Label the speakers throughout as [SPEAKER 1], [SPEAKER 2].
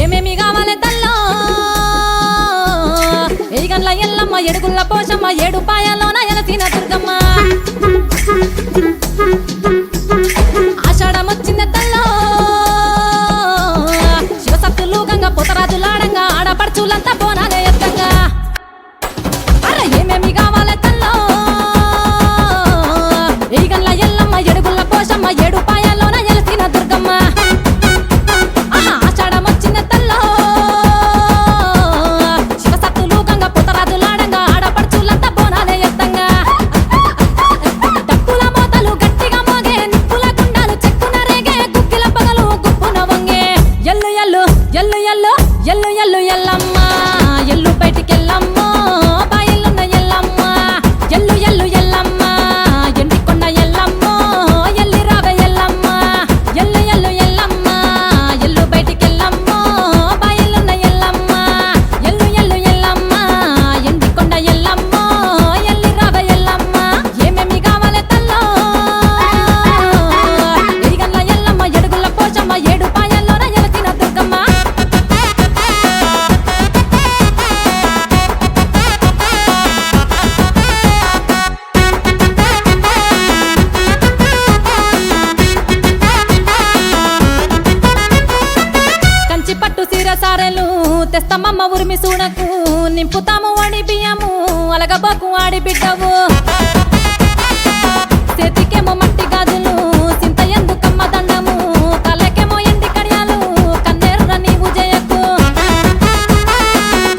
[SPEAKER 1] ఏమేమి కావాలి తల్లో ఎయిగన్ల ఎల్లమ్మ ఎడుగుల్ల పోషమ్మ ఏడు పాయలోన ఎలసిన దుర్గమ్మ ఆషాఢమొచ్చింది తల్లో శివసత్తులు గంగ పుతరాజులాడంగా ఆడపడుచులంతా బోనాలే ఎత్తంగా అర ఏమేమి కావాలి తల్లో ఎయిగన్ల ఎల్లమ్మ ఎడుగుల్ల పోషమ్మ ఏడు పాయలోన ఎలసిన దుర్గమ్మ ఆషాఢమొచ్చింది తల్లో శివసత్తులు గంగ పుతరాజులాడంగా ఆడపడుచులంతా బోనాలే ఎత్తంగా డప్పుల మోతలు గట్టిగా మోగే నిప్పుల గుండాలు చెక్కున రేగే గుగ్గిల పగలు గుప్పున వంగే ఎల్లు ఎల్లు ఎల్లు ఎల్లు ఎల్లు ఎల్లు ఎల్లమ్మ ఎల్లు బయటికెళ్ళమ్మ బాయిలున్న ఎల్లమ్మ ఎల్లు ఎల్లు ఎల్లమ్మ ఎండికొండ ఎల్లమ్మ ఎల్లి రావే ఎల్లమ్మ ఎల్లు ఎల్లు ఎల్లమ్మ ఎల్లు బయటికెళ్ళమ్మ బాయిలున్న ఎల్లమ్మ ఎల్లు ఎల్లు ఎల్లమ్మ ఎండికొండ ఎల్లమ్మ ఎల్లి రావే ఎల్లమ్మ ఏమేమి కావాలి తల్లో ఎయిగన్ల ఎల్లమ్మ ఎడుగుల్ల పోషమ్మ ఏడు పాయల్లోన ఎలసిన దుర్గమ్మ కంచి పట్టు సీర సారెలు తెస్తమమ్మ ఉరిమి సూనకు నింపుతాము వాడి బియ్యము అలగబాకు ఆడి బిడ్డవు చేతికేమో మట్టి గాజులు సింత ఎందుకమ్మ దండము కళ్ళకేమో ఎండి కడియాలు కన్నేరున నీవు జయకు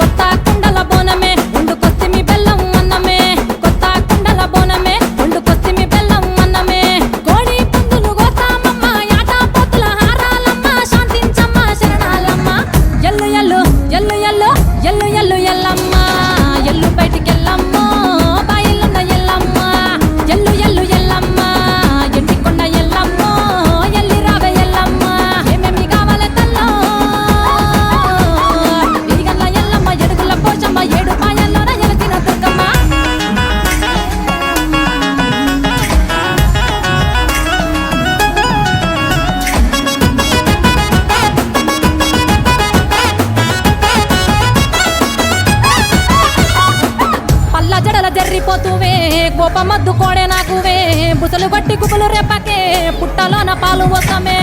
[SPEAKER 1] కొత్త కుండల బోనమే ఉండుకొస్తిమి బెల్లం అన్నమే కొత్త కుండల బోనమే ఉండుకొస్తిమి బెల్లం అన్నమే కోడి పుందులు గోతామమ్మ యాట పోతుల హారాలమ్మ శాంతించమ్మ శరణాలమ్మ ఎల్లు ఎల్లు ఎల్లు ఎల్లు ఎల్లు ఎల్లు ఎల్లమ్మ ఎల్లు బయటికెళ్ళమ్మ బాయిలున్న ఎల్లమ్మ ఎల్లు ఎల్లు ఎల్లమ్మ ఎండికొండ ఎల్లమ్మ ఎల్లి రావే ఎల్లమ్మ ఏమేమి కావాలి తల్లో ఎయిగన్ల ఎల్లమ్మ ఎడుగుల్ల పోషమ్మ ఏడు పాయల్లోన ఎలసిన దుర్గమ్మ పల్ల జడల జర్రిపోతువే కోపమద్దు కోడే నాకువే బుసలు బట్టి గుబులు రేపకే పుట్టలోన పాలు వస్తమే